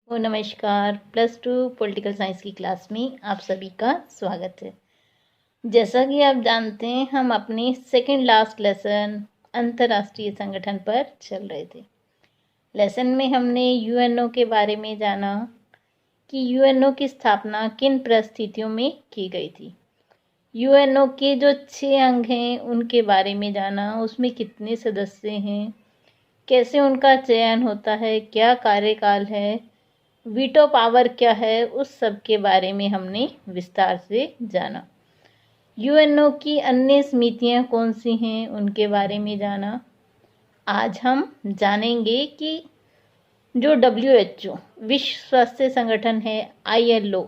नमस्कार। +2 political science की class में आप सभी का स्वागत है। जैसा कि आप जानते हैं, हम अपने सेकंड लास्ट लेसन अंतर्राष्ट्रीय संगठन पर चल रहे थे। लेसन में हमने यूएनओ के बारे में जाना कि यूएनओ की स्थापना किन परिस्थितियों में की गई थी। यूएनओ के जो 6 अंग हैं उनके बारे में जाना, उसमें कितने सदस्य हैं, कैसे उनका चयन होता है, क्या कार्यकाल है, वीटो पावर क्या है, उस सब के बारे में हमने विस्तार से जाना। यूएनओ की अन्य समितियां कौन सी हैं उनके बारे में जाना। आज हम जानेंगे कि जो WHO विश्व स्वास्थ्य संगठन है, ILO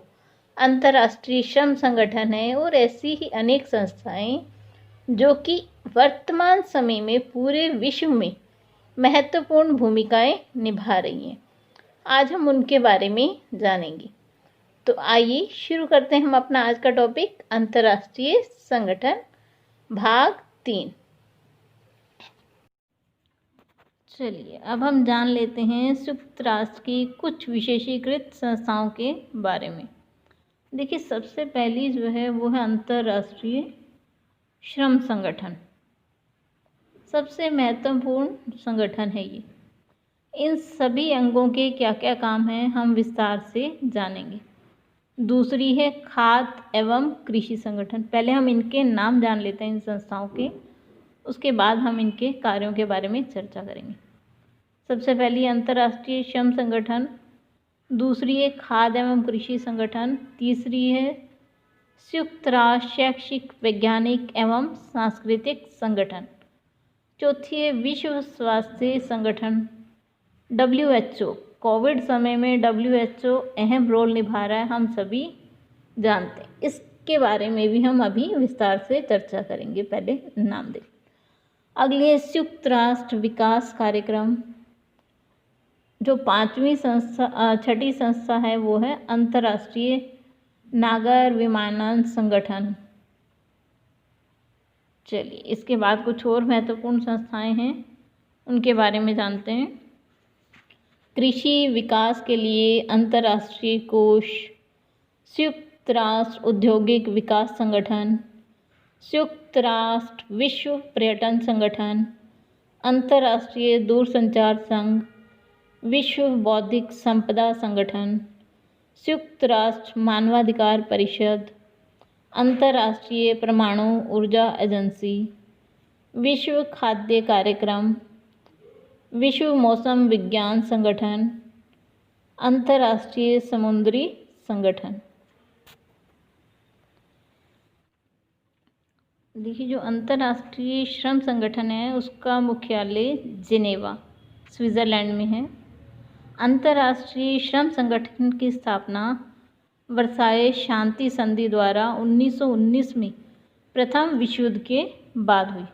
अंतर्राष्ट्रीय श्रम संगठन है और ऐसी ही अनेक संस्थाएं जो कि वर्तमान समय में पूरे विश्व में महत्वपूर्ण भूमिकाएं निभा रही हैं, आज हम उनके बारे में जानेंगे। तो आइए शुरू करते हैं हम अपना आज का टॉपिक, अंतर्राष्ट्रीय संगठन भाग 3। चलिए अब हम जान लेते हैं संयुक्त राष्ट्र की कुछ विशेषीकृत संस्थाओं के बारे में। देखिए, सबसे पहली जो है वो है अंतर्राष्ट्रीय श्रम संगठन। सबसे महत्वपूर्ण संगठन है ये। इन सभी अंगों के क्या क्या काम हैं हम विस्तार से जानेंगे। दूसरी है खाद्य एवं कृषि संगठन। पहले हम इनके नाम जान लेते हैं इन संस्थाओं के, उसके बाद हम इनके कार्यों के बारे में चर्चा करेंगे। सबसे पहली अंतर्राष्ट्रीय श्रम संगठन, दूसरी है खाद्य एवं कृषि संगठन, तीसरी है संयुक्त राष्ट्र शैक्षिक वैज्ञानिक एवं सांस्कृतिक संगठन, चौथी है विश्व स्वास्थ्य संगठन WHO। कोविड समय में WHO अहम रोल निभा रहा है, हम सभी जानते हैं। इसके बारे में भी हम अभी विस्तार से चर्चा करेंगे, पहले नाम दें। अगली है संयुक्त राष्ट्र विकास कार्यक्रम। जो छठी संस्था है वो है अंतर्राष्ट्रीय नागर विमानन संगठन। चलिए इसके बाद कुछ और महत्वपूर्ण संस्थाएं हैं, उनके बारे में जानते हैं। कृषि विकास के लिए अंतर्राष्ट्रीय कोष, संयुक्त राष्ट्र औद्योगिक विकास संगठन, संयुक्त राष्ट्र विश्व पर्यटन संगठन, अंतर्राष्ट्रीय दूरसंचार संघ, विश्व बौद्धिक संपदा संगठन, संयुक्त राष्ट्र मानवाधिकार परिषद, अंतर्राष्ट्रीय परमाणु ऊर्जा एजेंसी, विश्व खाद्य कार्यक्रम, विश्व मौसम विज्ञान संगठन, अंतर्राष्ट्रीय समुद्री संगठन। देखिए, जो अंतर्राष्ट्रीय श्रम संगठन है उसका मुख्यालय जिनेवा स्विट्ज़रलैंड में है। अंतर्राष्ट्रीय श्रम संगठन की स्थापना वर्साय शांति संधि द्वारा 1919 में प्रथम विश्व युद्ध के बाद हुई।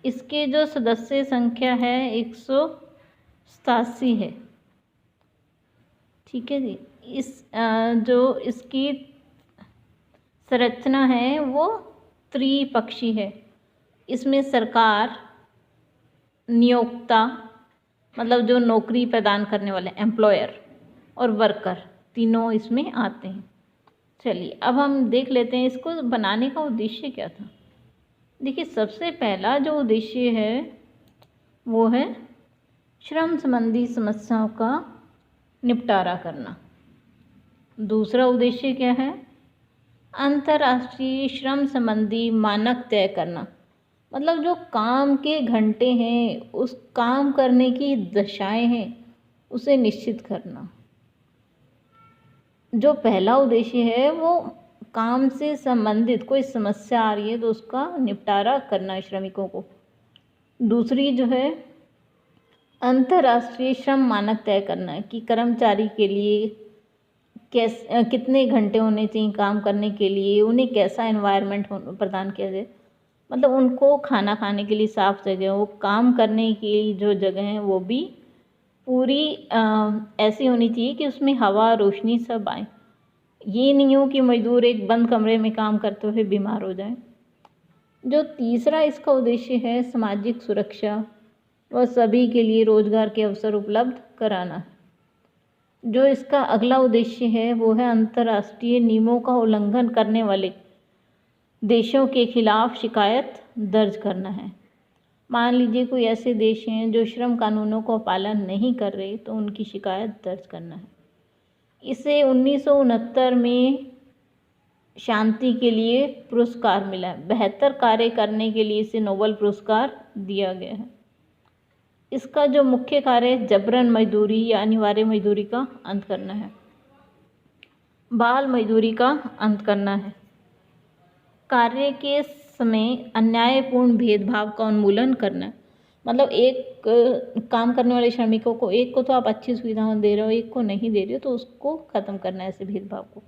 इसके जो सदस्य संख्या है 187 है। ठीक है जी। जो इसकी संरचना है वो त्रिपक्षीय है। इसमें सरकार, नियोक्ता मतलब जो नौकरी प्रदान करने वाले एम्प्लॉयर, और वर्कर, तीनों इसमें आते हैं। चलिए अब हम देख लेते हैं इसको बनाने का उद्देश्य क्या था। देखिए, सबसे पहला जो उद्देश्य है वो है श्रम संबंधी समस्याओं का निपटारा करना। दूसरा उद्देश्य क्या है? अंतर्राष्ट्रीय श्रम संबंधी मानक तय करना, मतलब जो काम के घंटे हैं, उस काम करने की दशाएं हैं, उसे निश्चित करना। जो पहला उद्देश्य है वो काम से संबंधित कोई समस्या आ रही है तो उसका निपटारा करना है श्रमिकों को। दूसरी जो है अंतर्राष्ट्रीय श्रम मानक तय करना है कि कर्मचारी के लिए कितने घंटे होने चाहिए काम करने के लिए, उन्हें कैसा एनवायरनमेंट प्रदान किया जाए, मतलब उनको खाना खाने के लिए साफ़ जगह हो, काम करने की जो जगह है वो भी पूरी ऐसी होनी चाहिए कि उसमें हवा रोशनी सब आए। ये नहीं हो कि मजदूर एक बंद कमरे में काम करते हुए बीमार हो जाए। जो तीसरा इसका उद्देश्य है सामाजिक सुरक्षा व सभी के लिए रोजगार के अवसर उपलब्ध कराना है। जो इसका अगला उद्देश्य है वो है अंतर्राष्ट्रीय नियमों का उल्लंघन करने वाले देशों के खिलाफ शिकायत दर्ज करना है। मान लीजिए कोई ऐसे देश हैं जो श्रम कानूनों का पालन नहीं कर रहे, तो उनकी शिकायत दर्ज करना है। इसे 1969 में शांति के लिए पुरस्कार मिला है। बेहतर कार्य करने के लिए इसे नोबेल पुरस्कार दिया गया है। इसका जो मुख्य कार्य है जबरन मजदूरी या अनिवार्य मजदूरी का अंत करना है, बाल मजदूरी का अंत करना है, कार्य के समय अन्यायपूर्ण भेदभाव का उन्मूलन करना है। मतलब एक काम करने वाले श्रमिकों को, एक को तो आप अच्छी सुविधाएं दे रहे हो, एक को नहीं दे रहे हो, तो उसको ख़त्म करना है, ऐसे भेदभाव को।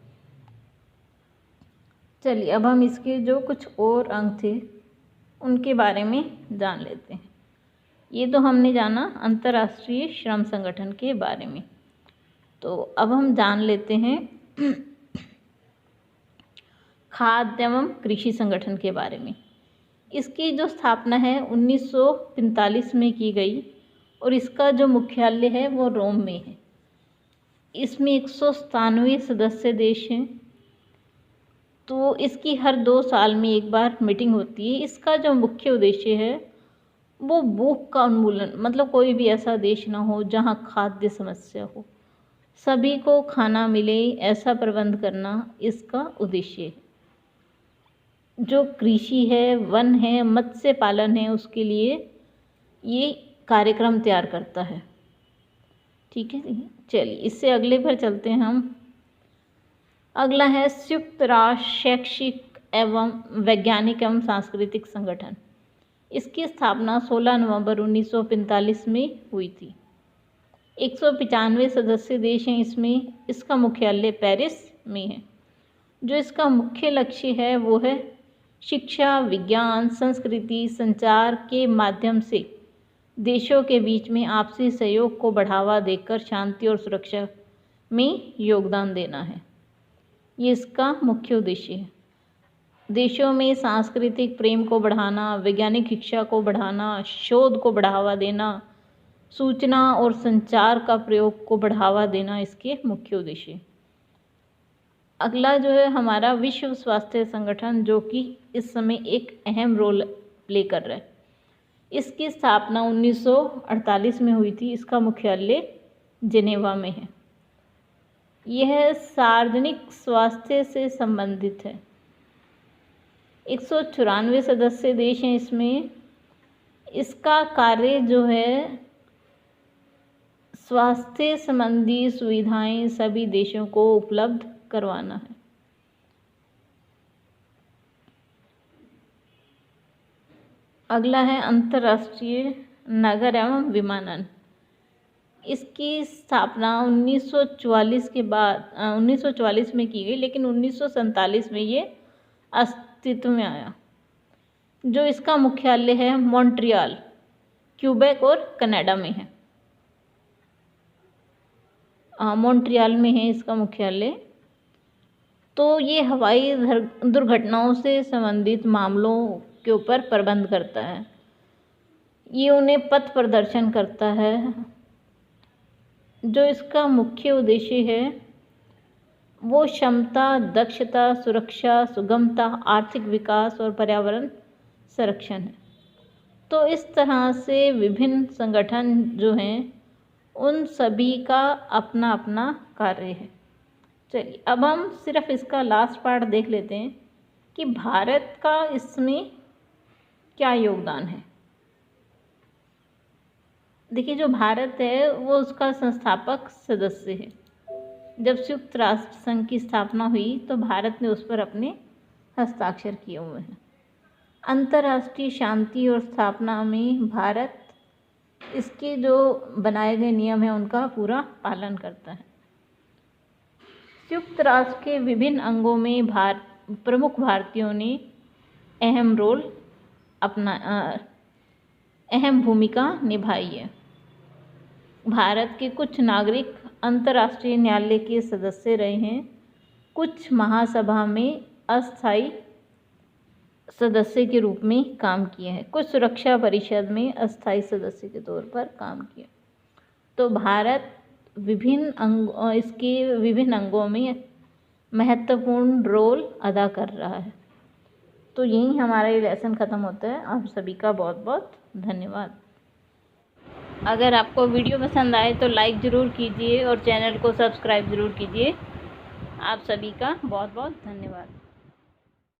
चलिए अब हम इसके जो कुछ और अंग थे उनके बारे में जान लेते हैं। ये तो हमने जाना अंतर्राष्ट्रीय श्रम संगठन के बारे में। तो अब हम जान लेते हैं खाद्य एवं कृषि संगठन के बारे में। इसकी जो स्थापना है 1945 में की गई और इसका जो मुख्यालय है वो रोम में है। इसमें 197 सदस्य देश हैं। तो इसकी हर 2 साल में एक बार मीटिंग होती है। इसका जो मुख्य उद्देश्य है वो भूख का उन्मूलन, मतलब कोई भी ऐसा देश ना हो जहाँ खाद्य समस्या हो, सभी को खाना मिले ऐसा प्रबंध करना इसका उद्देश्य है। जो कृषि है, वन है, मत्स्य पालन है, उसके लिए ये कार्यक्रम तैयार करता है। ठीक है, चलिए इससे अगले पर चलते हैं हम। अगला है संयुक्त राष्ट्र शैक्षिक एवं वैज्ञानिक एवं सांस्कृतिक संगठन। इसकी स्थापना 16 नवंबर 1945 में हुई थी। 195 सदस्य देश हैं इसमें। इसका मुख्यालय पेरिस में है। जो इसका मुख्य लक्ष्य है वो है शिक्षा, विज्ञान, संस्कृति, संचार के माध्यम से देशों के बीच में आपसी सहयोग को बढ़ावा देकर शांति और सुरक्षा में योगदान देना है। ये इसका मुख्य उद्देश्य है। देशों में सांस्कृतिक प्रेम को बढ़ाना, वैज्ञानिक शिक्षा को बढ़ाना, शोध को बढ़ावा देना, सूचना और संचार का प्रयोग को बढ़ावा देना इसके मुख्य उद्देश्य है। अगला जो है हमारा विश्व स्वास्थ्य संगठन, जो कि इस समय एक अहम रोल प्ले कर रहा है। इसकी स्थापना 1948 में हुई थी। इसका मुख्यालय जिनेवा में है। यह सार्वजनिक स्वास्थ्य से संबंधित है। 194 सदस्य देश हैं इसमें। इसका कार्य जो है स्वास्थ्य संबंधी सुविधाएं सभी देशों को उपलब्ध करवाना है। अगला है अंतर्राष्ट्रीय नगर एवं विमानन। इसकी स्थापना 1944 के बाद 1944 में की गई, लेकिन 1947 में ये अस्तित्व में आया। जो इसका मुख्यालय है मॉन्ट्रियल, क्यूबेक और कनाडा में है। मॉन्ट्रियल में है इसका मुख्यालय। तो ये हवाई दुर्घटनाओं से संबंधित मामलों के ऊपर प्रबंध करता है। ये उन्हें पथ प्रदर्शन करता है। जो इसका मुख्य उद्देश्य है वो क्षमता, दक्षता, सुरक्षा, सुगमता, आर्थिक विकास और पर्यावरण संरक्षण है। तो इस तरह से विभिन्न संगठन जो हैं उन सभी का अपना अपना कार्य है। चलिए अब हम सिर्फ इसका लास्ट पार्ट देख लेते हैं कि भारत का इसमें क्या योगदान है। देखिए, जो भारत है वो उसका संस्थापक सदस्य है। जब संयुक्त राष्ट्र संघ की स्थापना हुई तो भारत ने उस पर अपने हस्ताक्षर किए हुए हैं। अंतर्राष्ट्रीय शांति और स्थापना में भारत इसके जो बनाए गए नियम हैं उनका पूरा पालन करता है। संयुक्त राष्ट्र के विभिन्न अंगों में प्रमुख भारतीयों ने अहम भूमिका निभाई है। भारत के कुछ नागरिक अंतर्राष्ट्रीय न्यायालय के सदस्य रहे हैं। कुछ महासभा में अस्थायी सदस्य के रूप में काम किए हैं। कुछ सुरक्षा परिषद में अस्थायी सदस्य के तौर पर काम किया। तो भारत इसके विभिन्न अंगों में महत्वपूर्ण रोल अदा कर रहा है। तो यही हमारा ये लेसन ख़त्म होता है। आप सभी का बहुत बहुत धन्यवाद। अगर आपको वीडियो पसंद आए तो लाइक ज़रूर कीजिए और चैनल को सब्सक्राइब ज़रूर कीजिए। आप सभी का बहुत बहुत धन्यवाद।